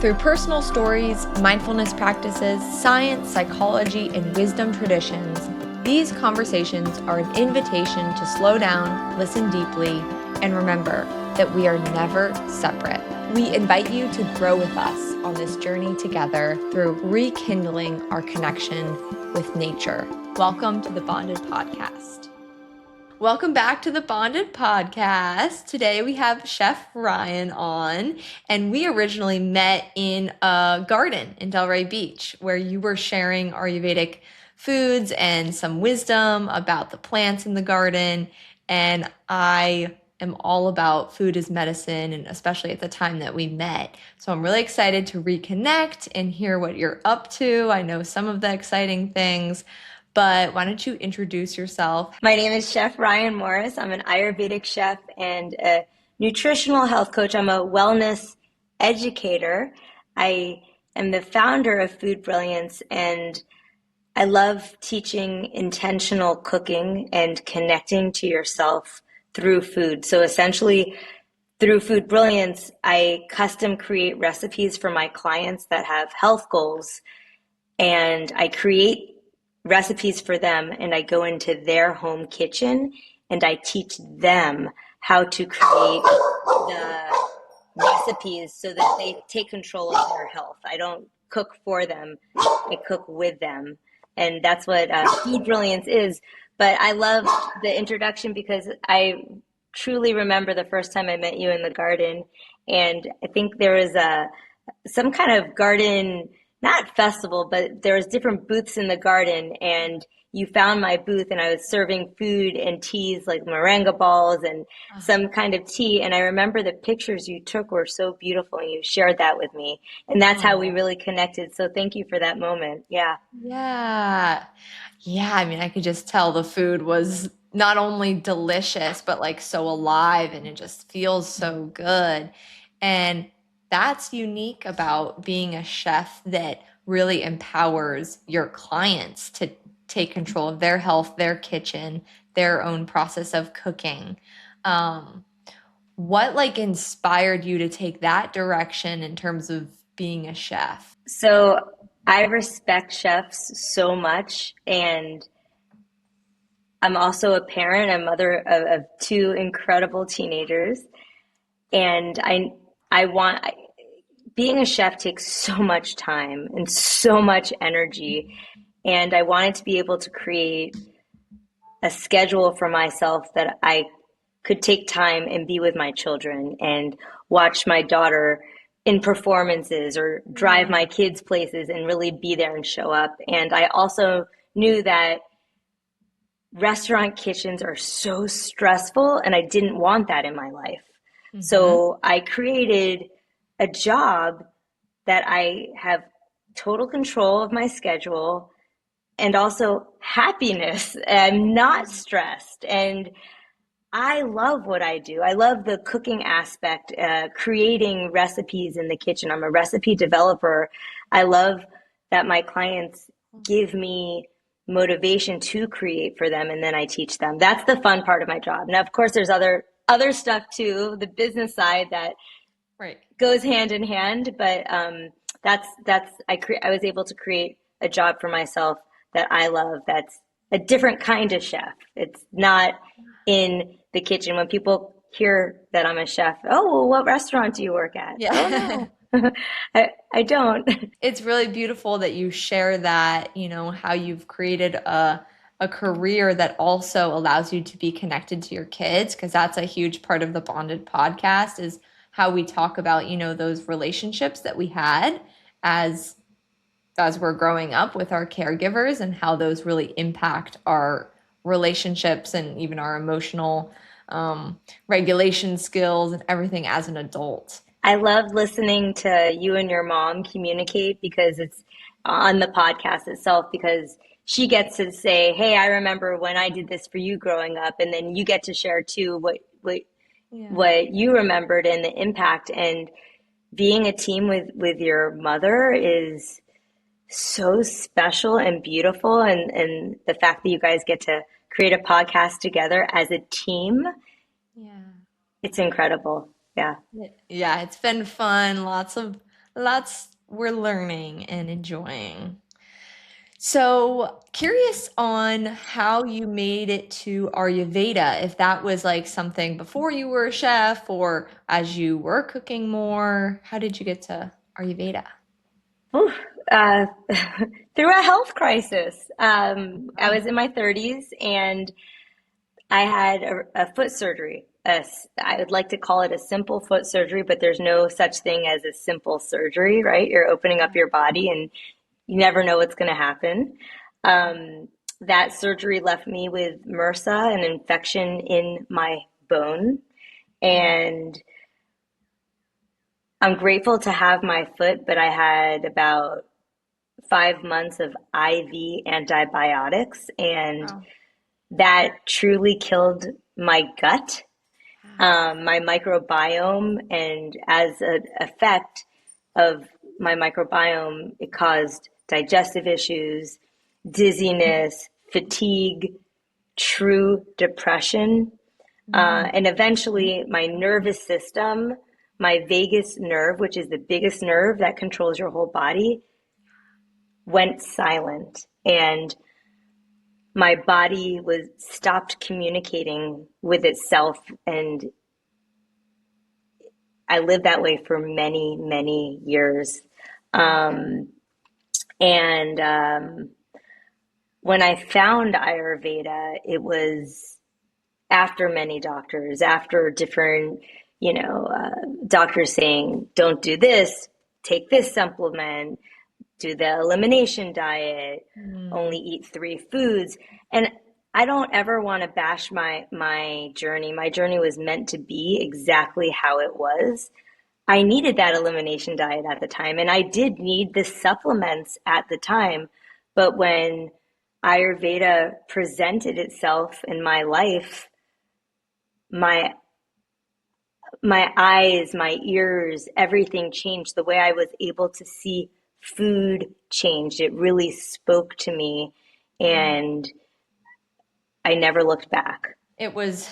Through personal stories, mindfulness practices, science, psychology, and wisdom traditions, these conversations are an invitation to slow down, listen deeply, and remember that we are never separate. We invite you to grow with us on this journey together through rekindling our connection with nature. Welcome to the Bonded Podcast. Welcome back to the Bonded Podcast. Today we have Chef Ryann on, and we originally met in a garden in Delray Beach where you were sharing Ayurvedic foods and some wisdom about the plants in the garden. And I am all about food as medicine, and especially at the time that we met. So I'm really excited to reconnect and hear what you're up to. I know some of the exciting things. But why don't you introduce yourself? My name is Chef Ryann Morris. I'm an Ayurvedic chef and a nutritional health coach. I'm a wellness educator. I am the founder of Food Brilliance, and I love teaching intentional cooking and connecting to yourself through food. So essentially, through Food Brilliance, I custom create recipes for my clients that have health goals, and I create recipes for them, and I go into their home kitchen and I teach them how to create the recipes so that they take control of their health. I don't cook for them, I cook with them. And that's what Food Brilliance is. But I love the introduction because I truly remember the first time I met you in the garden. And I think there was some kind of garden, not festival, but there was different booths in the garden, and you found my booth, and I was serving food and teas like moringa balls and some kind of tea. And I remember the pictures you took were so beautiful, and you shared that with me. And that's how we really connected. So thank you for that moment. Yeah. Yeah. Yeah. I mean, I could just tell the food was not only delicious, but like so alive, and it just feels so good. And that's unique about being a chef, that really empowers your clients to take control of their health, their kitchen, their own process of cooking. Um, what like inspired you to take that direction in terms of being a chef? So I respect chefs so much, and I'm also a parent, a mother of two incredible teenagers, and I want being a chef takes so much time and so much energy, and I wanted to be able to create a schedule for myself that I could take time and be with my children and watch my daughter in performances or drive my kids places and really be there and show up. And I also knew that restaurant kitchens are so stressful, and I didn't want that in my life. So I created a job that I have total control of my schedule and also happiness. I'm not stressed, and I love what I do. I love the cooking aspect, creating recipes in the kitchen. I'm a recipe developer. I love that my clients give me motivation to create for them, and then I teach them. That's the fun part of my job. Now, of course, there's other stuff too, the business side that Right. goes hand in hand. But I was able to create a job for myself that I love. That's a different kind of chef. It's not in the kitchen. When people hear that I'm a chef, oh, well, what restaurant do you work at? Yeah. Oh no, I don't. It's really beautiful that you share that, how you've created a career that also allows you to be connected to your kids, because that's a huge part of the Bonded Podcast, is how we talk about, those relationships that we had as we're growing up with our caregivers, and how those really impact our relationships and even our emotional regulation skills and everything as an adult. I love listening to you and your mom communicate, because it's on the podcast itself, because she gets to say, hey, I remember when I did this for you growing up. And then you get to share too what you remembered and the impact. And being a team with your mother is so special and beautiful. And the fact that you guys get to create a podcast together as a team, Yeah. it's incredible. Yeah. Yeah, it's been fun. Lots of Lots we're learning and enjoying. So, curious on how you made it to Ayurveda, if that was like something before you were a chef or as you were cooking more. How did you get to Ayurveda? Oof, uh, through a health crisis. I Oh, was in my 30s and I had a foot surgery. I would like to call it a simple foot surgery, but there's no such thing as a simple surgery, right? You're opening up your body and you never know what's going to happen. Um, that surgery left me with MRSA, an infection in my bone. wow. And I'm grateful to have my foot, but I had about 5 months of IV antibiotics, and Wow. that truly killed my gut, Wow. my microbiome, and as an effect of my microbiome, it caused digestive issues, dizziness, fatigue, true depression, Mm. and eventually my nervous system, my vagus nerve, which is the biggest nerve that controls your whole body, went silent. And my body was stopped communicating with itself, and I lived that way for many, many years. Okay. Um, and when I found Ayurveda, it was after many doctors, after different, doctors saying, don't do this, take this supplement, do the elimination diet, Mm. only eat three foods. And I don't ever want to bash my journey. My journey was meant to be exactly how it was. I needed that elimination diet at the time, and I did need the supplements at the time. But when Ayurveda presented itself in my life, my my eyes, my ears, everything changed. The way I was able to see food changed. It really spoke to me, Mm. and I never looked back. It was,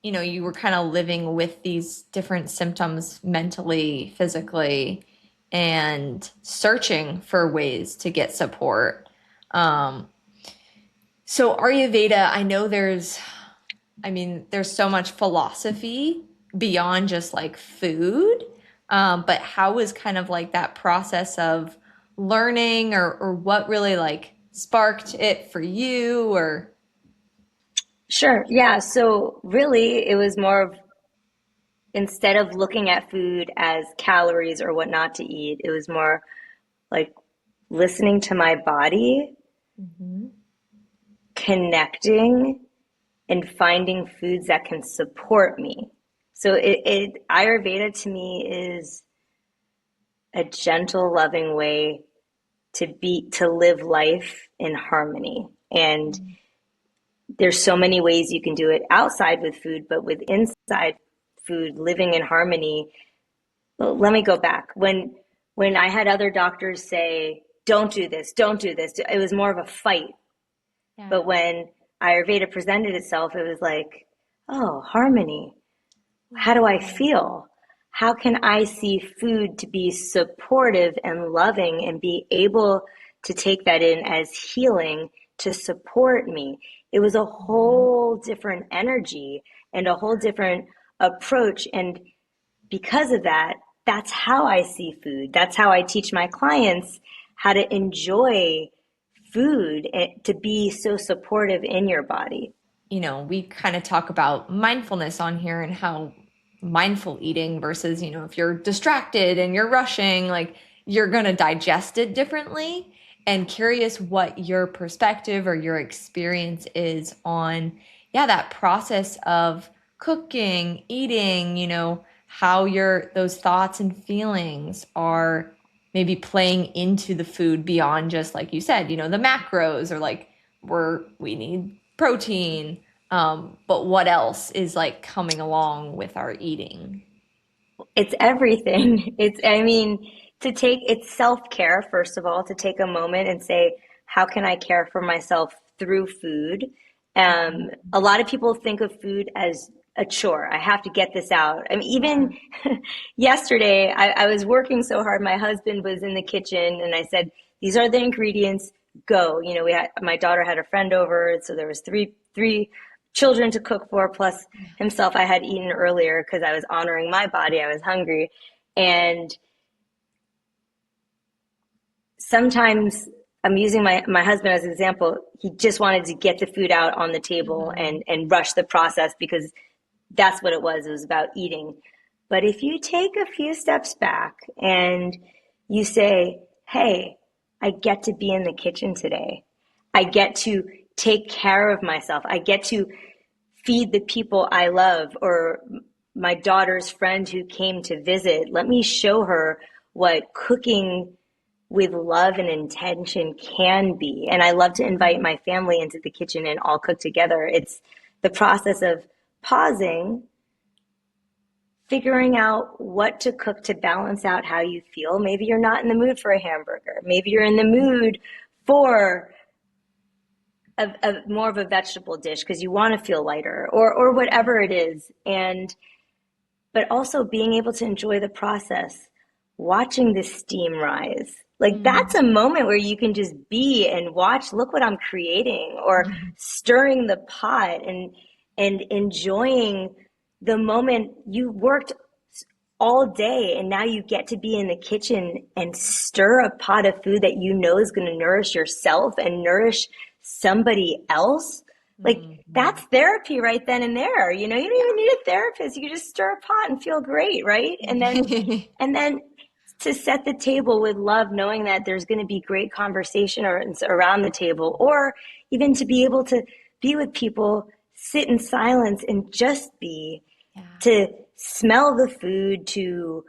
you were kind of living with these different symptoms mentally, physically, and searching for ways to get support. Um, so Ayurveda, I know there's so much philosophy beyond just like food. But how was kind of like that process of learning or what really like sparked it for you or Sure. Yeah. So really, it was more of instead of looking at food as calories or what not to eat, it was more like listening to my body, Mhm. connecting, and finding foods that can support me. So Ayurveda to me is a gentle, loving way to live life in harmony. And there's so many ways you can do it outside with food, but with inside food, living in harmony. Well, let me go back. When I had other doctors say, "Don't do this, don't do this," it was more of a fight. Yeah. But when Ayurveda presented itself, it was like, "Oh, harmony. How do I Wow. feel? How can I see food to be supportive and loving and be able to take that in as healing to support me?" It was a Mhm. whole different energy and a whole different approach. And because of that, that's how I see food. That's how I teach my clients how to enjoy food and to be so supportive in your body. We kind of talk about mindfulness on here and how mindful eating versus, if you're distracted and you're rushing, like you're going to digest it differently. And curious what your perspective or your experience is on, yeah, that process of cooking, eating, how those thoughts and feelings are maybe playing into the food beyond just like you said, the macros or like we need protein, but what else is like coming along with our eating? It's everything. It's self-care, first of all, to take a moment and say, how can I care for myself through food? A lot of people think of food as a chore. I have to get this out. I mean, even yesterday, I was working so hard. My husband was in the kitchen, and I said, "These are the ingredients. Go." You know, we had my daughter had a friend over, so there was three children to cook for, plus himself. I had eaten earlier because I was honoring my body. I was hungry, and sometimes I'm using my husband as an example. He just wanted to get the food out on the table and rush the process because that's what it was. It was about eating. But if you take a few steps back and you say, hey, I get to be in the kitchen today. I get to take care of myself. I get to feed the people I love, or my daughter's friend who came to visit. Let me show her what cooking with love and intention can be. And I love to invite my family into the kitchen and all cook together. It's the process of pausing, figuring out what to cook to balance out how you feel. Maybe you're not in the mood for a hamburger. Maybe you're in the mood for a more of a vegetable dish because you want to feel lighter, or whatever it is. And but also being able to enjoy the process, watching the steam rise. Like that's a moment where you can just be and watch, look what I'm creating, or stirring the pot and enjoying the moment. You worked all day and now you get to be in the kitchen and stir a pot of food that you know is going to nourish yourself and nourish somebody else. Like that's therapy right then and there. You know, you don't even need a therapist. You can just stir a pot and feel great, right? And then to set the table with love, knowing that there's going to be great conversation around the table, or even to be able to be with people, sit in silence and just be, to smell the food, to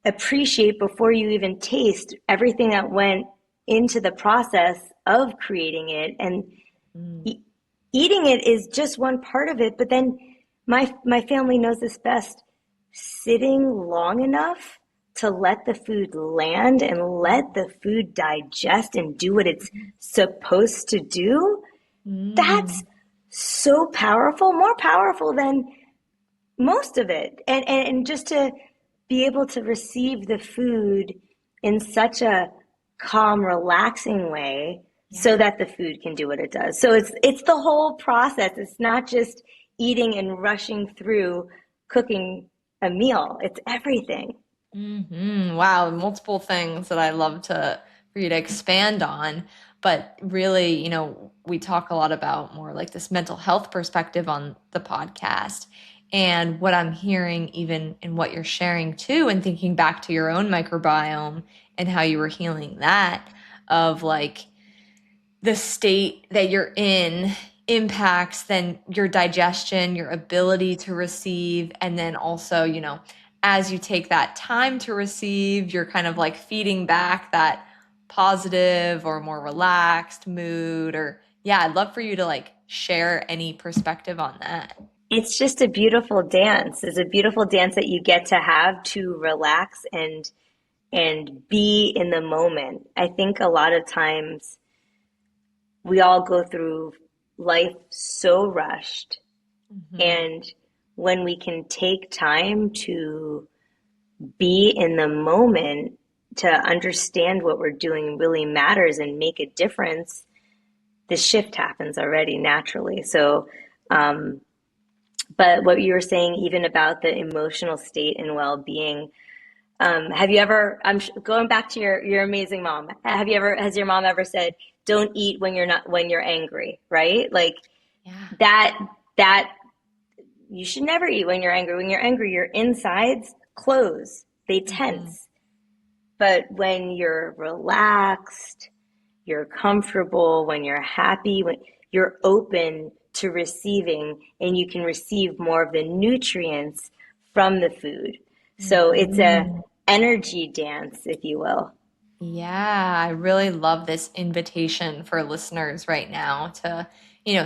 appreciate before you even taste everything that went into the process of creating it. And eating it is just one part of it. But then my family knows this best. Sitting long enough to let the food land and let the food digest and do what it's supposed to do, that's so powerful, more powerful than most of it. And just to be able to receive the food in such a calm, relaxing way so that the food can do what it does. So it's the whole process. It's not just eating and rushing through cooking a meal. It's everything. Wow, multiple things that I love to for you to expand on. But really, we talk a lot about more like this mental health perspective on the podcast. And what I'm hearing, even in what you're sharing too, and thinking back to your own microbiome and how you were healing that, of like the state that you're in impacts then your digestion, your ability to receive, and then also, as you take that time to receive, you're kind of like feeding back that positive or more relaxed mood. Or yeah, I'd love for you to like share any perspective on that. It's just a beautiful dance. It's a beautiful dance that you get to have to relax and be in the moment. I think a lot of times we all go through life so rushed. And when we can take time to be in the moment, to understand what we're doing really matters and make a difference, the shift happens already naturally. So, but what you were saying, even about the emotional state and well-being, have you ever, going back to your amazing mom, has your mom ever said, don't eat when you're angry, right? Like that you should never eat when you're angry. When you're angry, your insides close, they tense. But when you're relaxed, you're comfortable, when you're happy, when you're open to receiving, and you can receive more of the nutrients from the food. So it's a energy dance, if you will. Yeah, I really love this invitation for listeners right now to,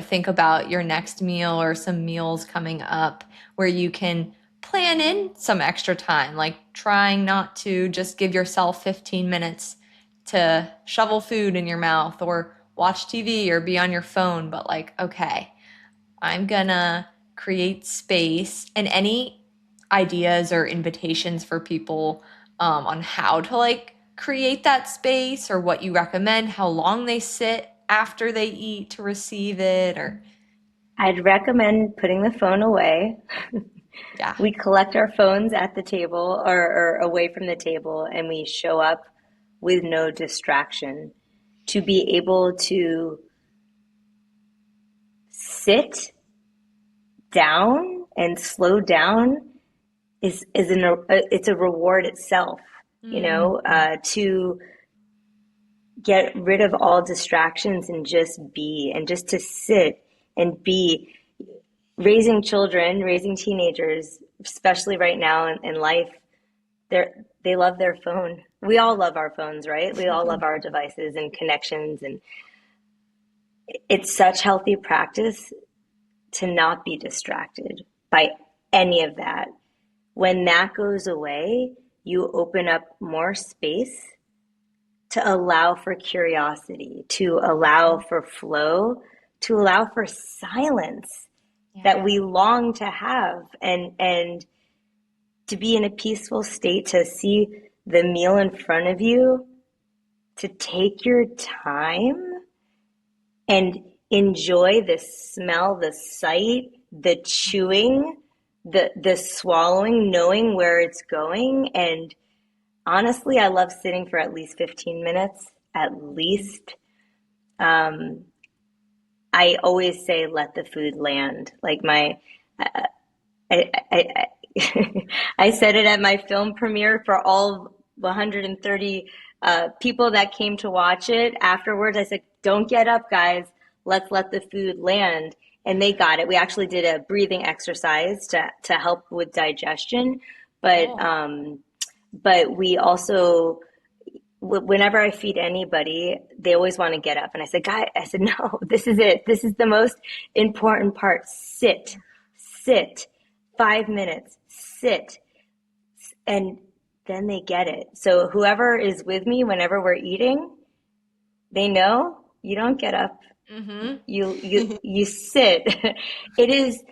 think about your next meal or some meals coming up where you can plan in some extra time, like trying not to just give yourself 15 minutes to shovel food in your mouth or watch TV or be on your phone, but like, okay, I'm gonna create space, and any ideas or invitations for people on how to like create that space, or what you recommend, how long they sit after they eat to receive it, or I'd recommend putting the phone away. yeah. We collect our phones at the table or away from the table, and we show up with no distraction to be able to sit down and slow down it's a reward itself, Mm-hmm. to get rid of all distractions and just be, and just to sit and be. Raising children, raising teenagers, especially right now in life, they love their phone. We all love our phones, right? We all love our devices and connections, and it's such healthy practice to not be distracted by any of that. When that goes away, you open up more space to allow for curiosity, to allow for flow, to allow for silence that Yeah. we long to have, and to be in a peaceful state, to see the meal in front of you, to take your time and enjoy the smell, the sight, the chewing, the swallowing, knowing where it's going. And honestly, I love sitting for at least 15 minutes, at least. Um, I always say, let the food land. Like I I said it at my film premiere for all 130 people that came to watch it. Afterwards, I said, "Don't get up, guys. Let's let the food land." And they got it. We actually did a breathing exercise to help with digestion, but Cool. but we also, whenever I feed anybody, they always want to get up. And I said, "Guy," I said, "No, this is it. This is the most important part. Sit, sit, 5 minutes, sit." And then they get it. So whoever is with me, whenever we're eating, they know you don't get up. Mm-hmm. You sit. It is,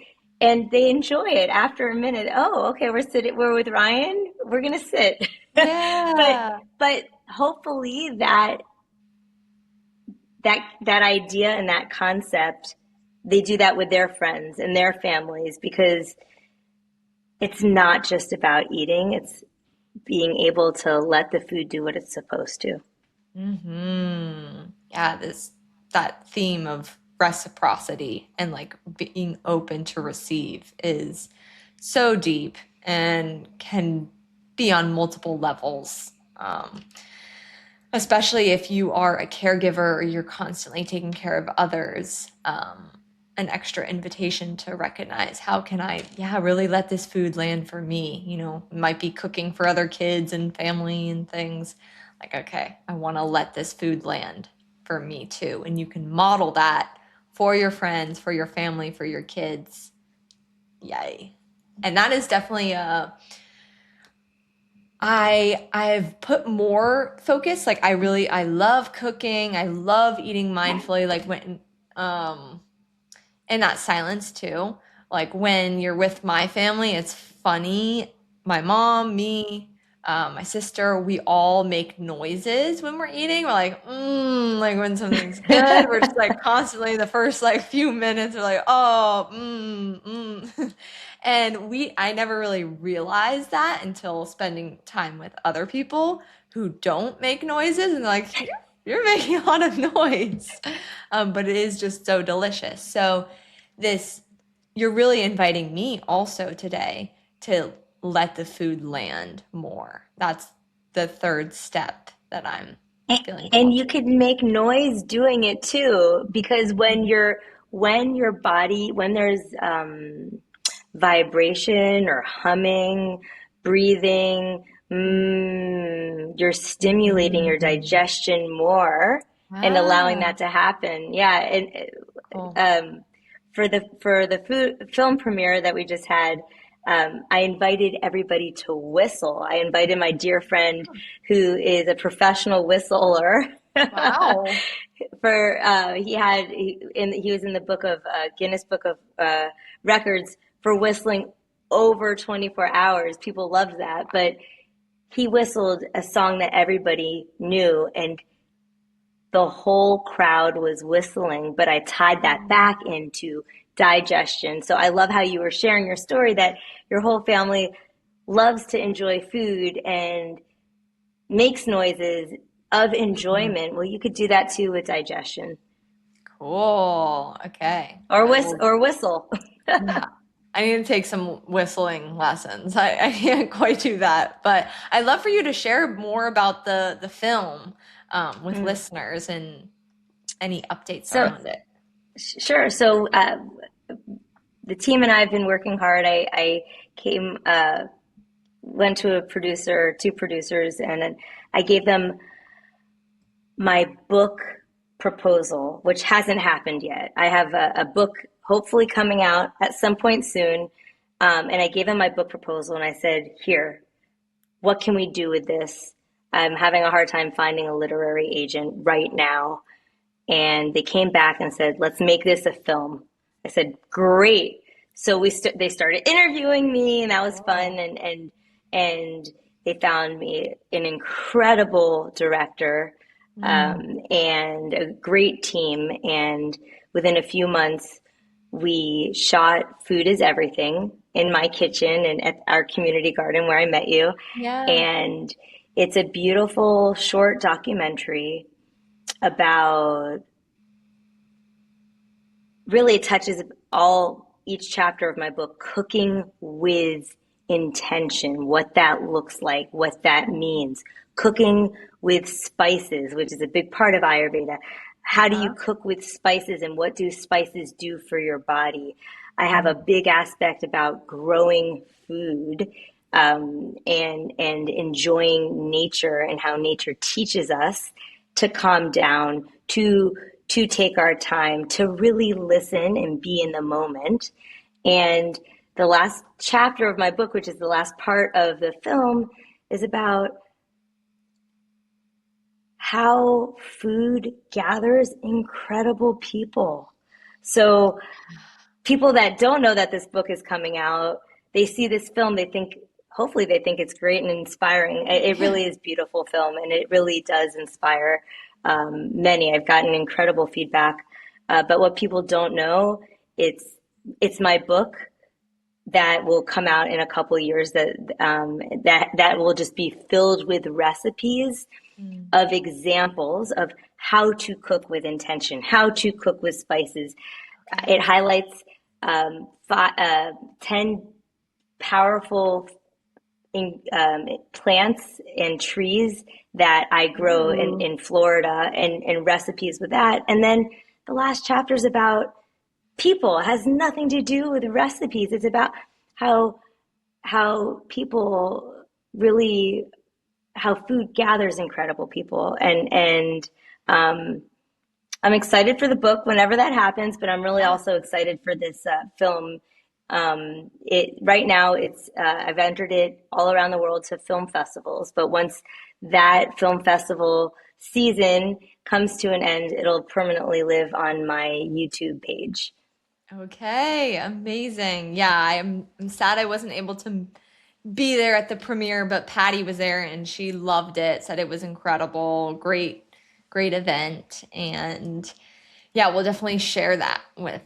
and they enjoy it after a minute. Oh, okay, we're with Ryan. We're gonna sit. But Yeah. but hopefully that idea and that concept, they do that with their friends and their families, because it's not just about eating, it's being able to let the food do what it's supposed to. Mm-hmm. Yeah, this that theme of reciprocity and like being open to receive is so deep and can be on multiple levels. Especially if you are a caregiver or you're constantly taking care of others. An extra invitation to recognize how can I, yeah, really let this food land for me. Might be cooking for other kids and family and things. Like, okay, I want to let this food land for me too. And you can model that for your friends, for your family, for your kids. Yay. And that is definitely I've put more focus. Like I love cooking. I love eating mindfully. Like when um and that silence too. Like when you're with my family, it's funny. My mom, me, my sister, we all make noises when we're eating. We're like when something's good, we're just like constantly the first like few minutes, we're like, oh, And I never really realized that until spending time with other people who don't make noises, and they're like, you're making a lot of noise. But it is just so delicious. So this you're really inviting me also today to let the food land more. That's the third step that I'm feeling And called you to. could make noise doing it too, because when your body, when there's vibration or humming, breathing, you're stimulating your Mm. digestion more and allowing Ah, that to happen. Yeah, and cool. um, for the food film premiere that we just had, I invited everybody to whistle. I invited my dear friend who is a professional whistler. Wow. For he was in the book of Guinness Book of Records for whistling over 24 hours. People loved that, but he whistled a song that everybody knew, and the whole crowd was whistling. But I tied that back into digestion. So I love how you were sharing your story that your whole family loves to enjoy food and makes noises of Mhm. enjoyment. Well, you could do that too with digestion. Cool. Okay. Or I will. whistle. Yeah. I need to take some whistling lessons. I can't quite do that, but I'd love for you to share more about the film with Mm. listeners and any updates So around it. sure. So the team and I have been working hard. I came went to a producer, two producers, and then I gave them my book proposal, which hasn't happened yet. I have a book hopefully coming out at some point soon. And I gave them my book proposal and I said, here, what can we do with this? I'm having a hard time finding a literary agent right now. And they came back and said, let's make this a film. I said, great. So they started interviewing me, and that was fun. Oh. And they found me an incredible director, Mm. and a great team. And within a few months, we shot Food is Everything in my kitchen and at our community garden where I met you. Yeah. And it's a beautiful short documentary about, really, it touches all each chapter of my book, cooking with intention, what that looks like, what that means, cooking with spices, which is a big part of Ayurveda. How do you Uh-huh. cook with spices, and what do spices do for your body? I have a Mm. big aspect about growing food, and enjoying nature and how nature teaches us to calm down, to take our time, to really listen and be in the moment. And the last chapter of my book, which is the last part of the film, is about how food gathers incredible people. So people that don't know that this book is coming out, they see this film, they think, hopefully they think it's great and inspiring. It really is a beautiful film, and it really does inspire many. I've gotten incredible feedback. But what people don't know, it's it's my book that will come out in a couple of years, that will just be filled with recipes Mm. of examples of how to cook with intention, how to cook with spices. It Okay. highlights 10 powerful plants and trees that I grow Ooh. in Florida, and recipes with that. And then the last chapter is about people. It has nothing to do with recipes. It's about how people really, how food gathers incredible people. And um, I'm excited for the book whenever that happens, but I'm really Yeah. also excited for this film. It right now, it's I've entered it all around the world to film festivals, but once that film festival season comes to an end, it'll permanently live on my YouTube page. Okay, amazing. Yeah, I'm sad I wasn't able to be there at the premiere, but Patty was there and she loved it, said it was incredible, great event. And yeah, we'll definitely share that with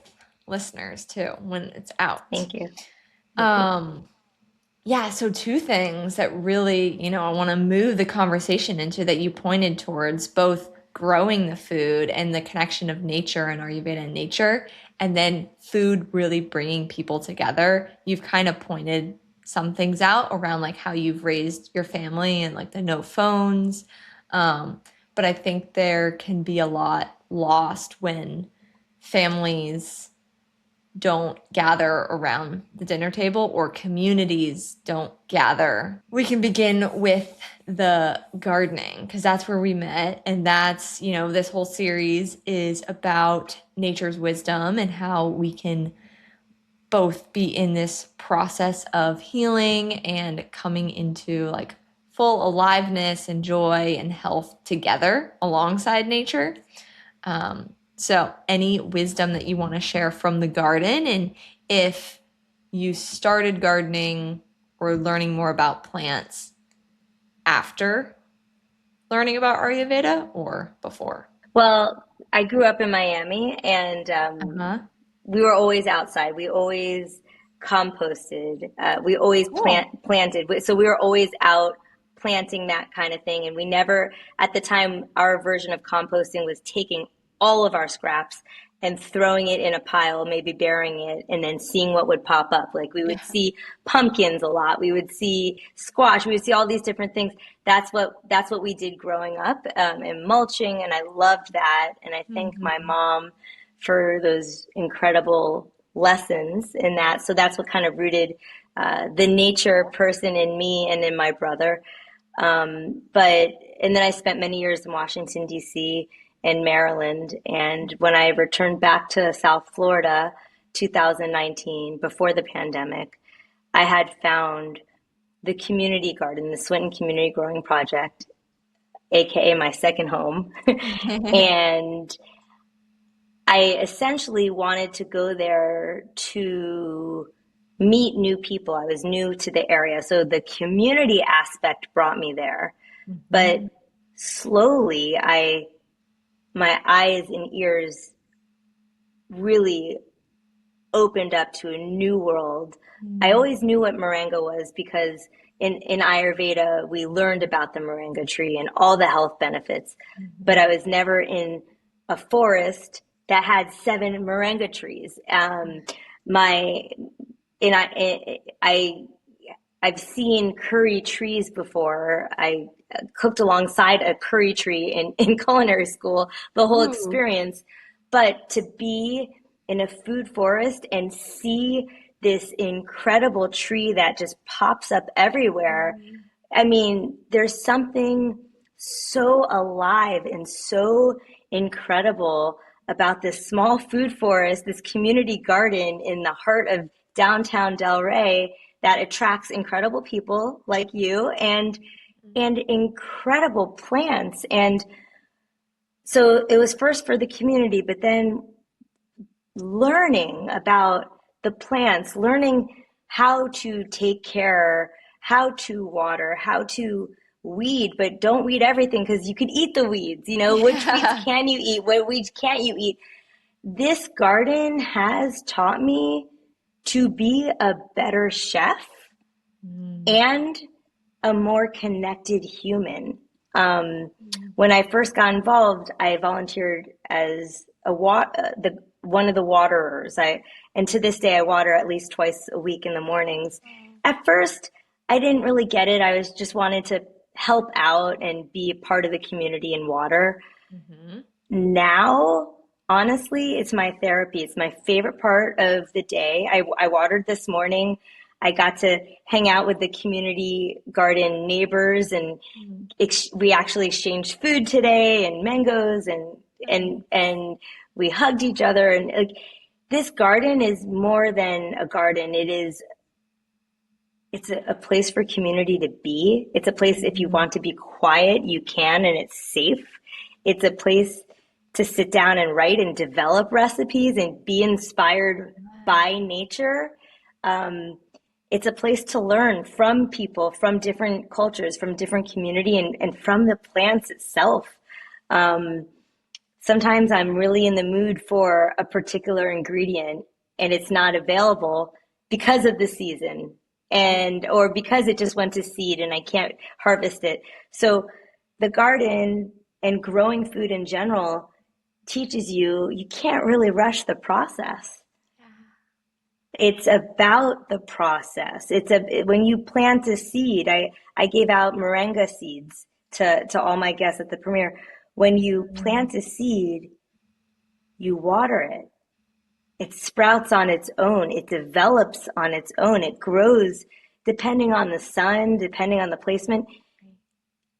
listeners too when it's out. Thank you. Thank you. Um, yeah, so two things that really, I want to move the conversation into that you pointed towards both growing the food and the connection of nature and Ayurveda and nature, and then food really bringing people together. You've kind of pointed some things out around like how you've raised your family and like the no phones. Um, but I think there can be a lot lost when families don't gather around the dinner table or communities don't gather. We can begin with the gardening because that's where we met. And that's, this whole series is about nature's wisdom and how we can both be in this process of healing and coming into like full aliveness and joy and health together alongside nature. So any wisdom that you want to share from the garden, and if you started gardening or learning more about plants after learning about Ayurveda or before? Well, I grew up in Miami, and Uh-huh. we were always outside. We always composted. We always Cool. planted. So we were always out planting that kind of thing. And we never, at the time, our version of composting was taking all of our scraps and throwing it in a pile, maybe burying it, and then seeing what would pop up. Like we would Yeah. see pumpkins a lot. We would see squash. We would see all these different things. That's what we did growing up, and mulching, and I loved that. And I thank my Mhm. mom for those incredible lessons in that. So that's what kind of rooted the nature person in me and in my brother. But and then I spent many years in Washington, D.C. and Maryland. And when I returned back to South Florida, 2019, before the pandemic, I had found the community garden, the Swinton Community Growing Project, aka my second home. And I essentially wanted to go there to meet new people. I was new to the area, so the community aspect brought me there. But Mhm. slowly, I my eyes and ears really opened up to a new world. I Mhm. always knew what moringa was because in Ayurveda, we learned about the moringa tree and all the health benefits, but I Mhm. was never in a forest that had seven moringa trees. My and I've seen curry trees before. I cooked alongside a curry tree in culinary school, the whole Ooh. experience. But to be in a food forest and see this incredible tree that just pops up everywhere, Mhm. I mean, there's something so alive and so incredible about this small food forest, this community garden in the heart of downtown Delray that attracts incredible people like you and incredible plants. And so it was first for the community, but then learning about the plants, learning how to take care, how to water, how to weed, but don't weed everything because you can eat the weeds. You know, which weeds Yeah. can you eat? What weeds can't you eat? This garden has taught me to be a better chef Mm. and a more connected human. Um, when I first got involved, I volunteered as one of the waterers. And to this day, I water at least twice a week in the mornings. At first, I didn't really get it. I was just wanted to help out and be a part of the community and water. Mhm. Now, honestly, it's my therapy. It's my favorite part of the day. I watered this morning. I got to hang out with the community garden neighbors, and Mhm. we actually exchanged food today and mangoes, and Nice. and we hugged each other. And like, this garden is more than a garden. It's a place for community to be. It's a place if you Mhm. want to be quiet, you can, and it's safe. It's a place to sit down and write and develop recipes and be inspired by nature. Um, it's a place to learn from people, from different cultures, from different community, and from the plants itself. Um, Sometimes I'm really in the mood for a particular ingredient and it's not available because of the season and or because it just went to seed and I can't harvest it. So the garden and growing food in general teaches you can't really rush the process. It's about the process. When you plant a seed, I gave out moringa seeds to all my guests at the premiere. When you Mhm. plant a seed, you water it. It sprouts on its own. It develops on its own. It grows depending on the sun, depending on the placement.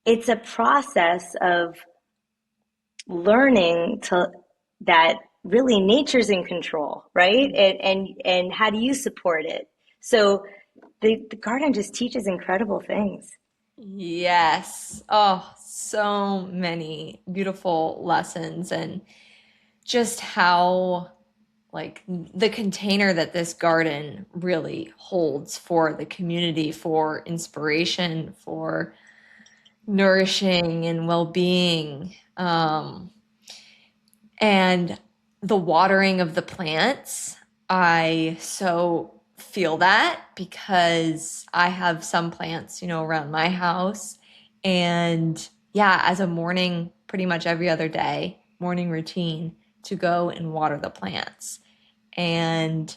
It's a process of learning to that really nature's in control, right? And how do you support it? So the garden just teaches incredible things. Yes. Oh, so many beautiful lessons and just how like the container that this garden really holds for the community, for inspiration, for nourishing and well-being. And the watering of the plants, I so feel that because I have some plants, around my house. And yeah, as a morning, pretty much every other day, morning routine to go and water the plants. And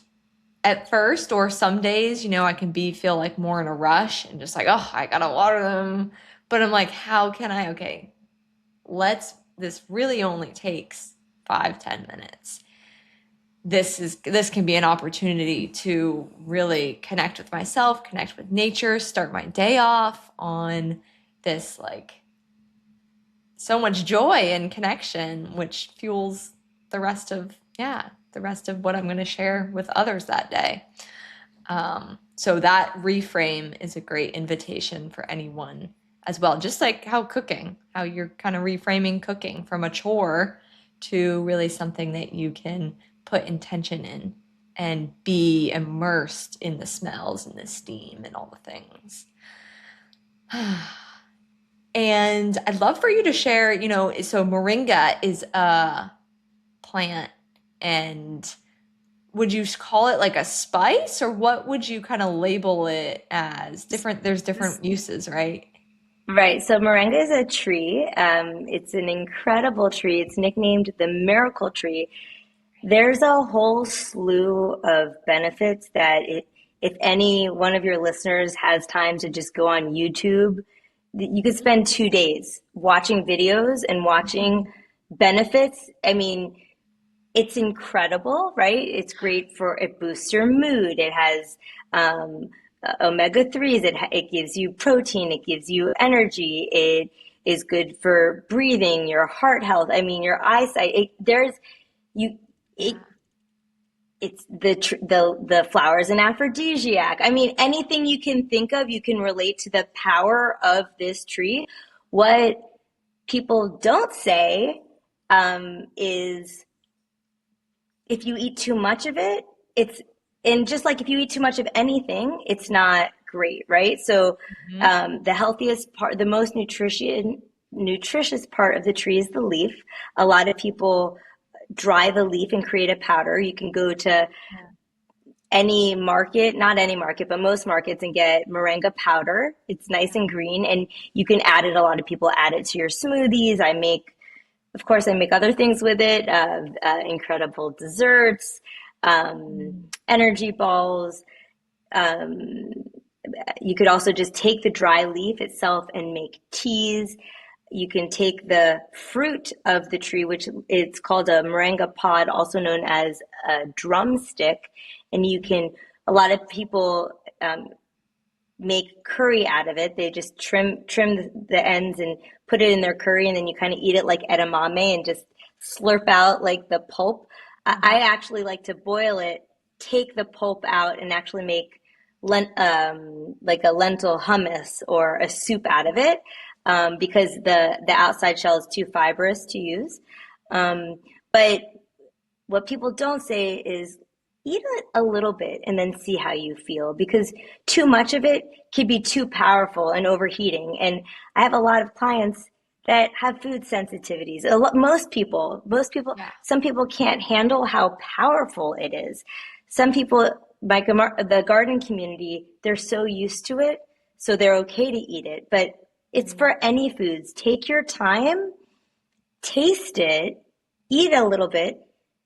at first, or some days, I can feel like more in a rush and just like, oh, I gotta water them. But I'm like, how can I? Okay, this really only takes 5-10 minutes. This can be an opportunity to really connect with myself, connect with nature, start my day off on this like so much joy and connection, which fuels the rest of what I'm going to share with others that day. So that reframe is a great invitation for anyone as well. Just like how you're kind of reframing cooking from a chore to really something that you can put intention in and be immersed in the smells and the steam and all the things. And I'd love for you to share, so moringa is a plant, and would you call it like a spice, or what would you kind of label it as? There's different uses, right? Right. So moringa is a tree. It's an incredible tree. It's nicknamed the miracle tree. There's a whole slew of benefits if any one of your listeners has time to just go on YouTube, you could spend 2 days watching videos and watching benefits. I mean, it's incredible, right? It's great it boosts your mood. It has omega 3s. It gives you protein. It gives you energy. It is good for breathing, your heart health. I mean, your eyesight. You, it, it's the flower is an aphrodisiac. I mean, anything you can think of, you can relate to the power of this tree. What people don't say is if you eat too much of it, and just like if you eat too much of anything, it's not great, right? So Mhm. the healthiest part, the most nutritious part of the tree is the leaf. A lot of people dry the leaf and create a powder. You can go to any market, not any market, but most markets, and get moringa powder. It's nice and green, and you can add it. A lot of people add it to your smoothies. Of course, I make other things with it, incredible desserts, energy balls. Um, you could also just take the dry leaf itself and make teas. You can take the fruit of the tree, which it's called a moringa pod, also known as a drumstick, and a lot of people make curry out of it. They just trim the ends and put it in their curry, and then you kind of eat it like edamame and just slurp out like the pulp. I actually like to boil it, take the pulp out, and actually make like a lentil hummus or a soup out of it, because the outside shell is too fibrous to use. But what people don't say is eat it a little bit and then see how you feel, because too much of it can be too powerful and overheating. And I have a lot of clients that have food sensitivities. Yeah. Some people can't handle how powerful it is. Some people, like the garden community, they're so used to it, so they're okay to eat it. But it's for any foods. Take your time, taste it, eat a little bit,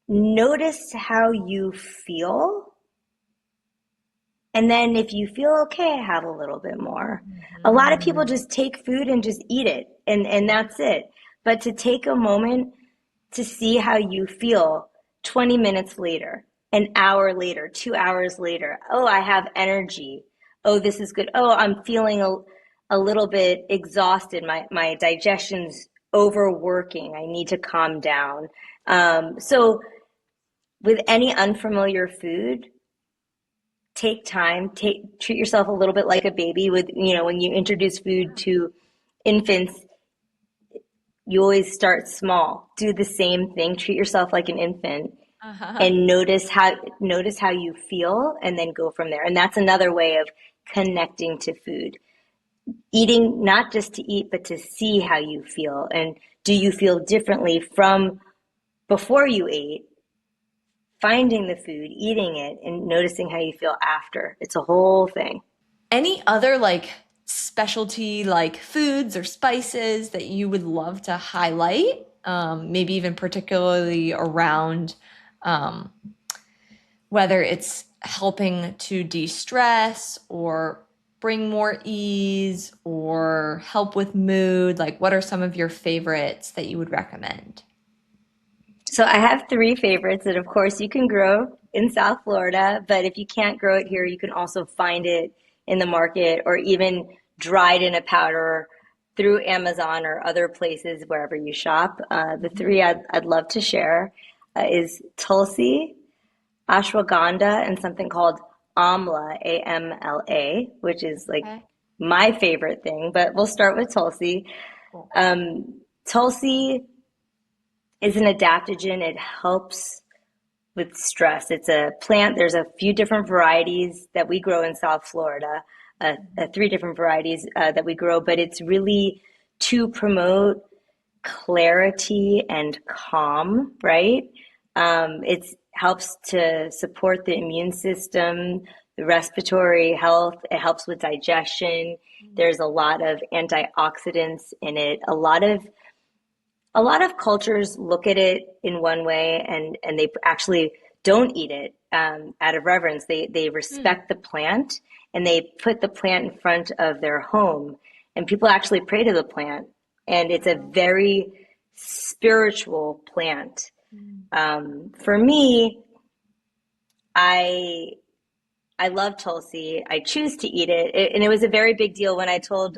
notice how you feel, and then if you feel okay, have a little bit more. A lot of people just take food and just eat it, and that's it. But to take a moment to see how you feel 20 minutes later, an hour later, 2 hours later. Oh, I have energy. Oh, this is good. Oh, I'm feeling a little bit exhausted. My digestion's overworking. I need to calm down. So with any unfamiliar food, take time, treat yourself a little bit like a baby with, when you introduce food to infants, you always start small. Do the same thing, treat yourself like an infant Uh-huh. and notice how you feel and then go from there. And that's another way of connecting to food. Eating not just to eat, but to see how you feel. And do you feel differently from before you ate, finding the food, eating it, and noticing how you feel after? It's a whole thing. Any other like specialty like foods or spices that you would love to highlight? Maybe even particularly around um, whether it's helping to de-stress or bring more ease or help with mood. Like, what are some of your favorites that you would recommend? So I have three favorites that, of course, you can grow in South Florida, but if you can't grow it here, you can also find it in the market or even dried in a powder through Amazon or other places wherever you shop. The three I'd love to share is Tulsi, ashwagandha, and something called amla, AMLA, which is like Okay. my favorite thing. But we'll start with Tulsi. Cool. Tulsi is an adaptogen. It helps with stress. It's a plant. There's a few different varieties that we grow in South Florida, three different varieties that we grow, but it's really to promote clarity and calm, right? It helps to support the immune system, the respiratory health. It helps with digestion. There's a lot of antioxidants in it. A lot of cultures look at it in one way and they actually don't eat it out of reverence. They Hmm. respect the plant and they put the plant in front of their home. And people actually pray to the plant. And it's a very spiritual plant. For me, I I love Tulsi. I choose to eat it. And it was a very big deal when I told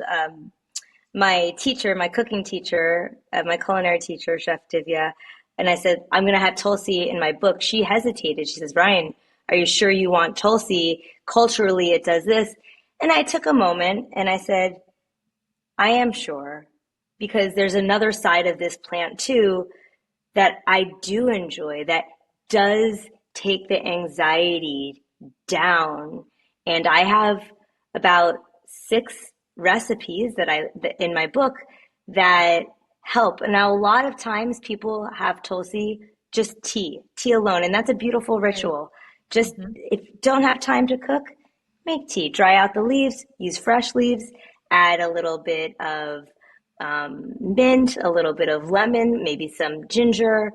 my teacher, my cooking teacher, my culinary teacher, Chef Divya, and I said, I'm going to have Tulsi in my book. She hesitated. She says, Ryann, are you sure you want Tulsi? Culturally, it does this. And I took a moment and I said, I am sure because there's another side of this plant too that I do enjoy that does take the anxiety down. And I have about six recipes that in my book that help. Now, a lot of times people have Tulsi just tea alone, and that's a beautiful Right. ritual. Just Hmm. if you don't have time to cook, make tea. Dry out the leaves, use fresh leaves, add a little bit of mint, a little bit of lemon, maybe some ginger.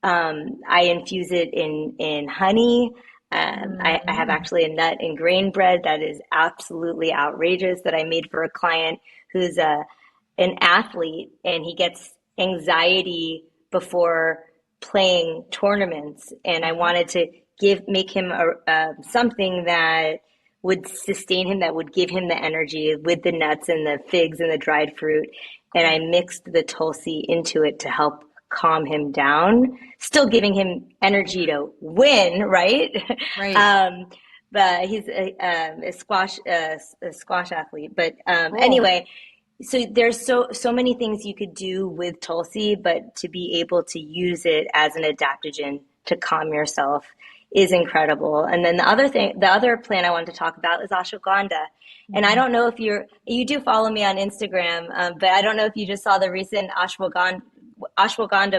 I infuse it in honey. I have Mm. actually a nut and grain bread that is absolutely outrageous that I made for a client who's an athlete and he gets anxiety before playing tournaments. And I Uh-huh. wanted to make him something that would sustain him, that would give him the energy with the nuts and the figs and the dried fruit. And I Cool. mixed the Tulsi into it to help calm him down, still giving him energy to win, right? Right. um, but he's a squash athlete. But Cool. anyway, so there's so many things you could do with Tulsi, but to be able to use it as an adaptogen to calm yourself is incredible. And then the other plant I wanted to talk about is ashwagandha. And I Mhm. don't know if you do follow me on Instagram, but I don't know if you just saw the recent ashwagandha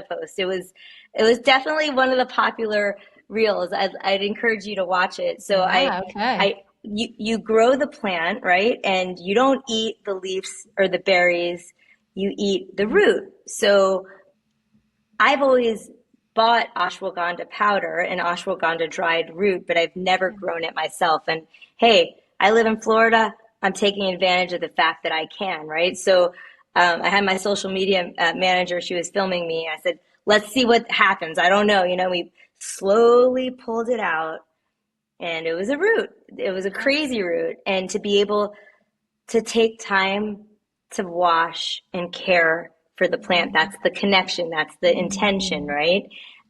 post. It was definitely one of the popular reels. I'd encourage you to watch it. So Yeah, okay. you grow the plant, right? And you don't eat the leaves or the berries, you eat the Mhm. root. So I've always bought ashwagandha powder and ashwagandha dried root, but I've never grown it myself. And hey, I live in Florida. I'm taking advantage of the fact that I can, right? So I had my social media manager. She was filming me. I said, let's see what happens. I don't know. We slowly pulled it out and it was a root. It was a Yeah. crazy root. And to be able to take time to wash and care for the plant. That's the connection. That's the intention, Mhm. right?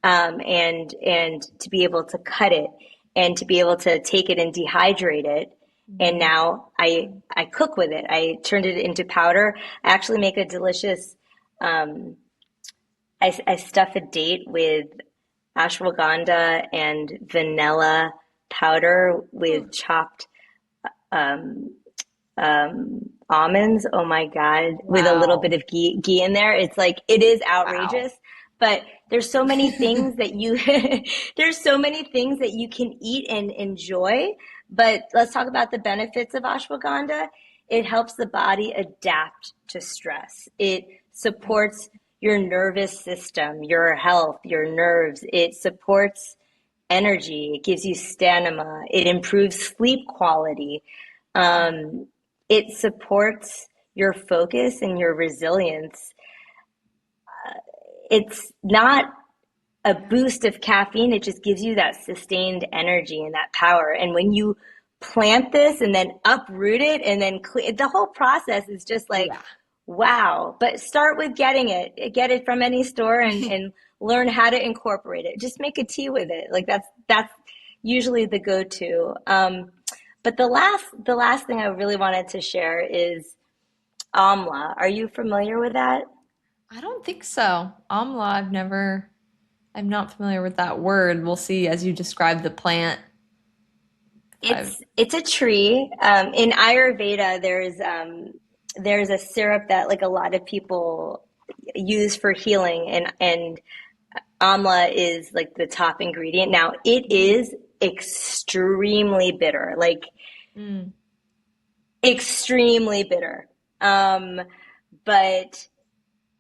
And to be able to cut it and to be able to take it and dehydrate it. And now I cook with it. I turned it into powder. I actually make a delicious, um, I stuff a date with ashwagandha and vanilla powder with chopped almonds. Oh my God, with a little bit Wow. of ghee in there. It's like it is Wow. outrageous, but there's so many things that you there's so many things that you can eat and enjoy. But let's talk about the benefits of ashwagandha. It helps the body adapt to stress. It supports your nervous system, your health, your nerves. It supports energy. It gives you stamina. It improves sleep quality. Um, it supports your focus and your resilience. It's not a boost of caffeine, it just gives you that sustained energy and that power. And when you plant this and then uproot it and then the whole process is just like, Yeah. wow. But start with getting it, get it from any store and learn how to incorporate it. Just make a tea with it. Like that's usually the go-to. But the last thing I really wanted to share is amla. Are you familiar with that? I don't think so. Amla, I'm not familiar with that word. We'll see as you describe the plant. If I've, It's a tree. In Ayurveda, there's a syrup that like a lot of people use for healing, and amla is like the top ingredient. Now, it is extremely bitter, like mm, extremely bitter. Um, but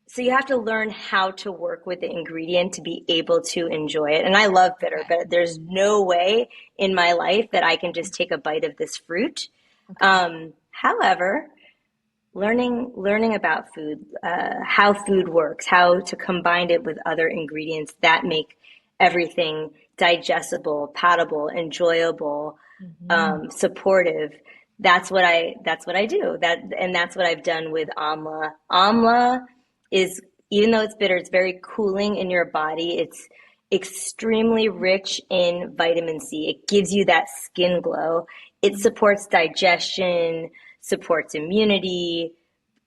so you have to learn how to work with the ingredient to be able to enjoy it. And I love bitter, okay. but there's no way in my life that I can just take a bite of this fruit. Okay. However, learning about food, how food works, how to combine it with other ingredients that make everything digestible, palatable, enjoyable, Hmm. supportive. That's what I do. That's what I've done with amla. Amla is, even though it's bitter, it's very cooling in your body. It's extremely rich in vitamin C. It gives you that skin glow. It supports digestion, supports immunity,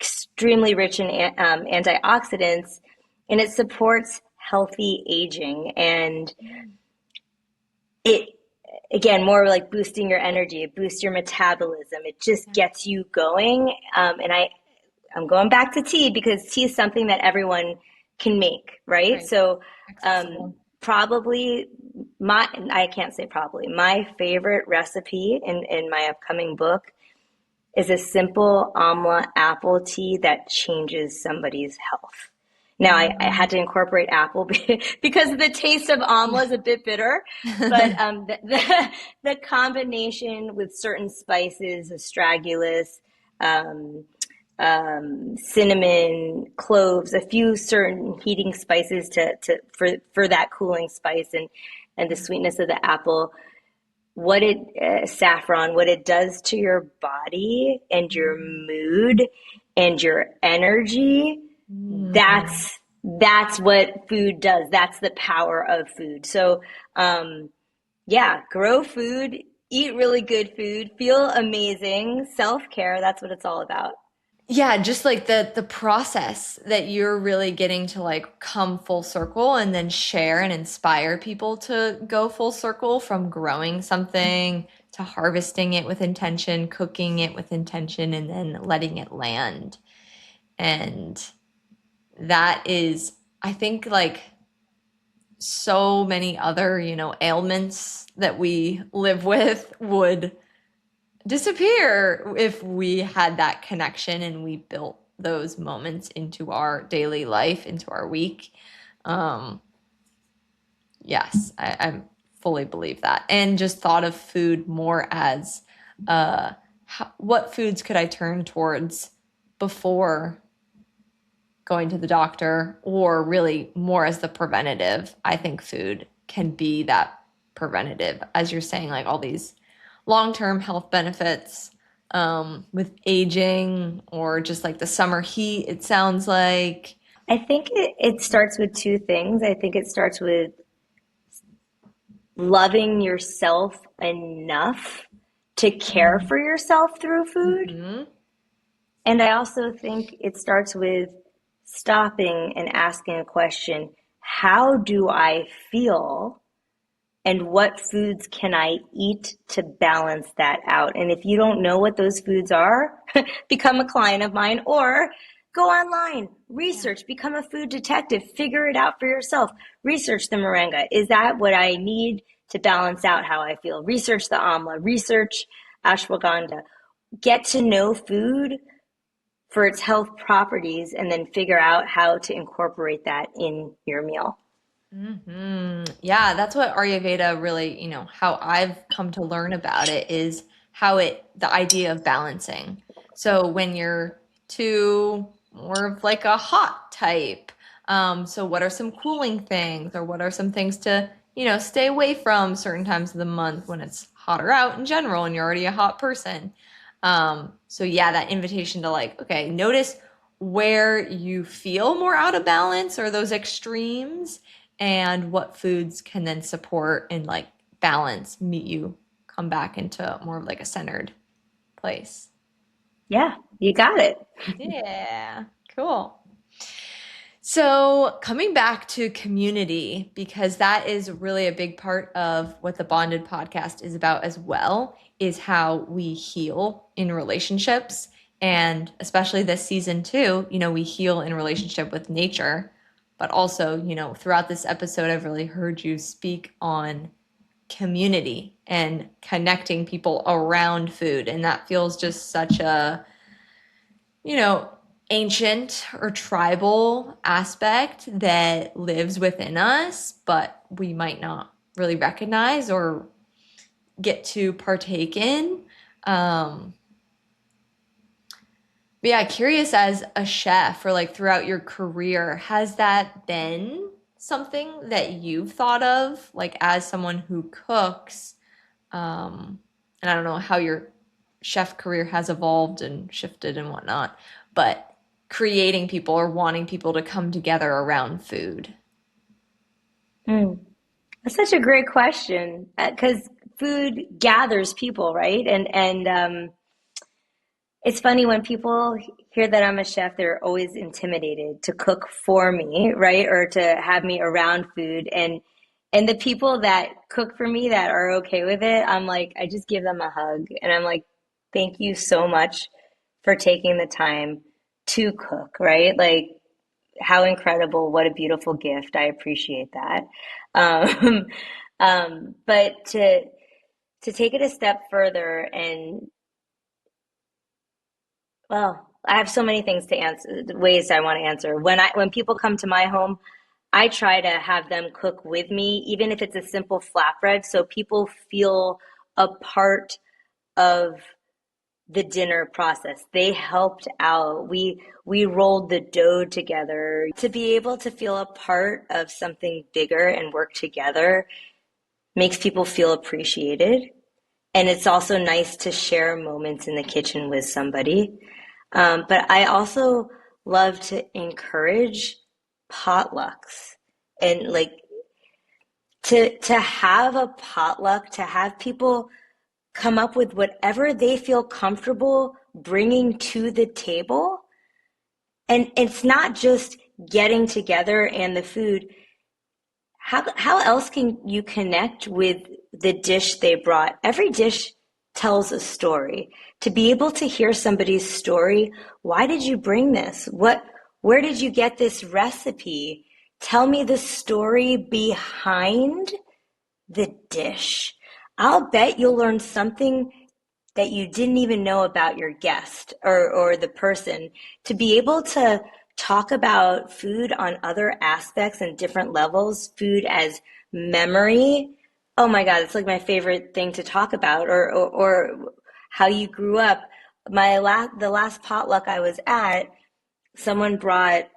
extremely rich in antioxidants, and it supports healthy aging. And it, again, more like boosting your energy, it boosts your metabolism, it just gets you going. I'm going back to tea because tea is something that everyone can make, right? Right. So Accessible. probably I can't say probably, my favorite recipe in my upcoming book is a simple amla apple tea that changes somebody's health. Now, I Mm, had to incorporate apple because the taste of yeah. amla is a bit bitter, but the combination with certain spices, astragalus, um, cinnamon, cloves, a few certain heating spices for that cooling spice and the sweetness of the apple, what it saffron, what it does to your body and your mood and your energy. Mm. That's what food does. That's the power of food. So yeah, grow food, eat really good food, feel amazing, self-care. That's what it's all about. Yeah, just like the process that you're really getting to like come full circle and then share and inspire people to go full circle from growing something to harvesting it with intention, cooking it with intention, and then letting it land. And that is, I think, like so many other, ailments that we live with would disappear if we had that connection and we built those moments into our daily life, into our week. Um, yes, I fully believe that. And just thought of food more as what foods could I turn towards before going to the doctor, or really more as the preventative. I think food can be that preventative, as you're saying, like all these long-term health benefits with aging or just like the summer heat, it sounds like. I think it starts with two things. I think it starts with loving yourself enough to care Mm-hmm. for yourself through food. Mm-hmm. And I also think it starts with stopping and asking a question, how do I feel? And what foods can I eat to balance that out? And if you don't know what those foods are, become a client of mine or go online, Yeah. research, become a food detective, figure it out for yourself. Research the moringa. Is that what I need to balance out how I feel? Research the amla, research ashwagandha. Get to know food for its health properties and then figure out how to incorporate that in your meal. Yeah, that's what Ayurveda really, how I've come to learn about it is the idea of balancing. So when you're too more of like a hot type, so what are some cooling things or what are some things to, stay away from certain times of the month when it's hotter out in general and you're already a hot person. So yeah, that invitation to like, okay, notice where you feel more out of balance or those extremes and what foods can then support and like balance, meet you, come back into more of like a centered place. Yeah, you got it. Yeah, cool. So, coming back to community, because that is really a big part of what the Bonded podcast is about as well, is how we heal in relationships. And especially this season, too, we heal in relationship with nature. But also, throughout this episode, I've really heard you speak on community and connecting people around food. And that feels just such a you know, ancient or tribal aspect that lives within us, but we might not really recognize or get to partake in. Um, but yeah, curious as a chef or like throughout your career, has that been something that you've thought of, like as someone who cooks? And I don't know how your chef career has evolved and shifted and whatnot, but creating people or wanting people to come together around food. Mm. That's such a great question because food gathers people, right? And it's funny when people hear that I'm a chef, they're always intimidated to cook for me, right? Or to have me around food. And the people that cook for me that are okay with it, I'm like, I just give them a hug and I'm like, thank you so much for taking the time to cook, right? Like how incredible, what a beautiful gift. I appreciate that. Um, but to take it a step further and well, I have so many things to answer, ways I want to answer. When people come to my home, I try to have them cook with me, even if it's a simple flatbread, so people feel a part of the dinner process. They helped out. We rolled the dough together. To be able to feel a part of something bigger and work together makes people feel appreciated. And it's also nice to share moments in the kitchen with somebody. But I also love to encourage potlucks and like to have a potluck, to have people come up with whatever they feel comfortable bringing to the table. And it's not just getting together and the food. How else can you connect with the dish they brought? Every dish tells a story. To be able to hear somebody's story, why did you bring this? Where did you get this recipe? Tell me the story behind the dish. I'll bet you'll learn something that you didn't even know about your guest or the person. To be able to talk about food on other aspects and different levels, food as memory. Oh my God, it's like my favorite thing to talk about, or how you grew up. The last potluck I was at, someone brought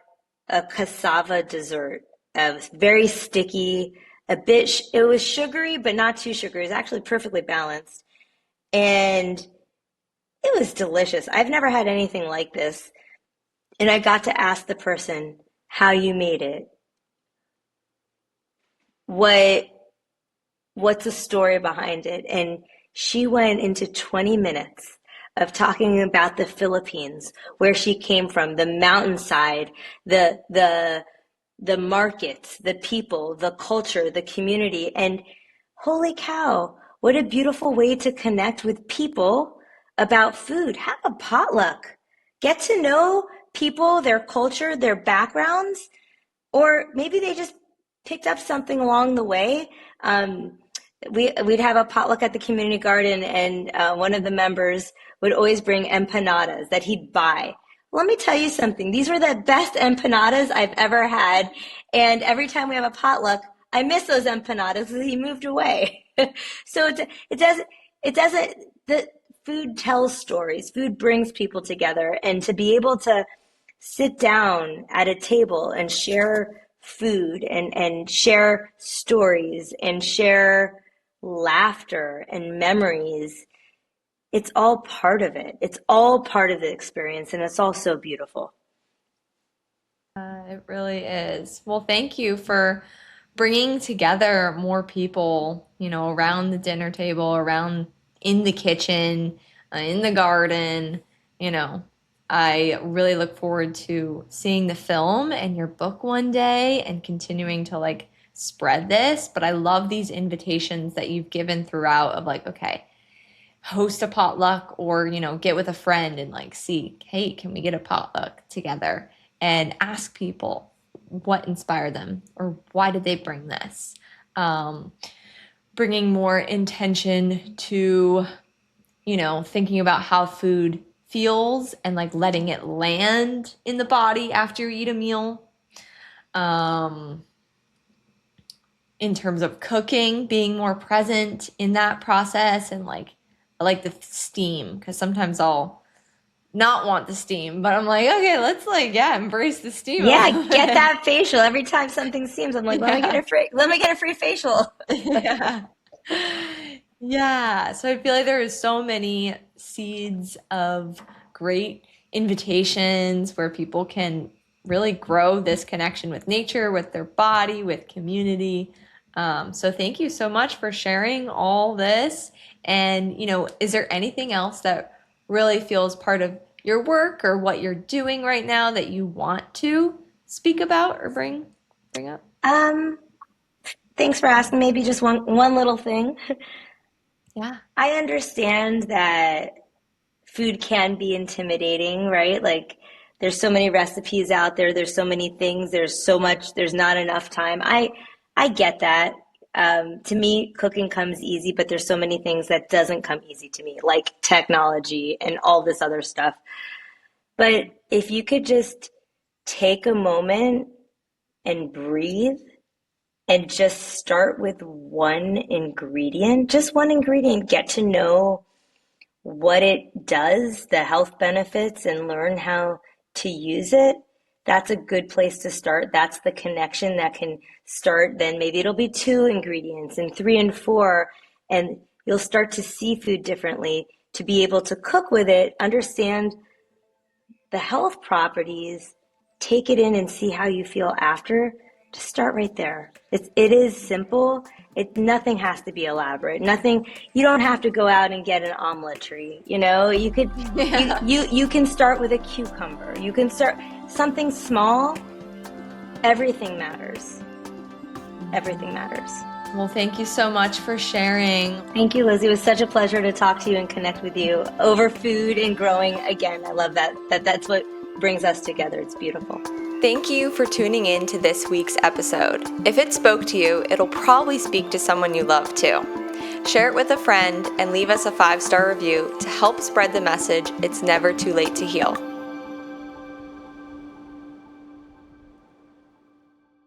a cassava dessert. It was very sticky, it was sugary, but not too sugary. It was actually perfectly balanced. And it was delicious. I've never had anything like this. And I got to ask the person how you made it, what what's the story behind it? And she went into 20 minutes of talking about the Philippines, where she came from, the mountainside, the markets, the people, the culture, the community. And holy cow, what a beautiful way to connect with people about food. Have a potluck. Get to know people, their culture, their backgrounds, or maybe they just picked up something along the way. We'd have a potluck at the community garden, and one of the members would always bring empanadas that he'd buy. Let me tell you something. These were the best empanadas I've ever had. And every time we have a potluck, I miss those empanadas because he moved away. So it doesn't, the food tells stories. Food brings people together. And to be able to sit down at a table and share food and share stories and share laughter and memories, it's all part of it. It's all part of the experience, and it's all so beautiful. It really is. Well, thank you for bringing together more people, around the dinner table, around in the kitchen, in the garden. You know, I really look forward to seeing the film and your book one day and continuing to like spread this. But I love these invitations that you've given throughout of like, okay, host a potluck or, get with a friend and like see, hey, can we get a potluck together and ask people what inspired them or why did they bring this? Bringing more intention to, thinking about how food feels and like letting it land in the body after you eat a meal. In terms of cooking, being more present in that process and like I like the steam because sometimes I'll not want the steam, but I'm like, okay, let's like, yeah, embrace the steam a Yeah, little get bit. that facial. Every time something seems, I'm like, Yeah. let me get a free facial. Yeah. Yeah. So I feel like there is so many seeds of great invitations where people can really grow this connection with nature, with their body, with community. So thank you so much for sharing all this. And, is there anything else that really feels part of your work or what you're doing right now that you want to speak about or bring up? Um, Thanks for asking. Maybe just one little thing. Yeah. I understand that food can be intimidating, right? Like there's so many recipes out there, there's so many things, there's so much, there's not enough time. I get that. To me, cooking comes easy, but there's so many things that doesn't come easy to me, like technology and all this other stuff. But if you could just take a moment and breathe and just start with one ingredient, just one ingredient, get to know what it does, the health benefits, and learn how to use it, that's a good place to start. That's the connection that can start. Then maybe it'll be two ingredients and three and four, and you'll start to see food differently to be able to cook with it, understand the health properties, take it in and see how you feel after. Just start right there. It is simple. Nothing has to be elaborate. Nothing, you don't have to go out and get an omelet tree. You could, Yeah. you can start with a cucumber. You can start something small. Everything matters. Everything matters. Well, thank you so much for sharing. Thank you, Lizzie. It was such a pleasure to talk to you and connect with you over food and growing. Again, I love that's what brings us together. It's beautiful. Thank you for tuning in to this week's episode. If it spoke to you, it'll probably speak to someone you love too. Share it with a friend and leave us a 5-star review to help spread the message it's never too late to heal.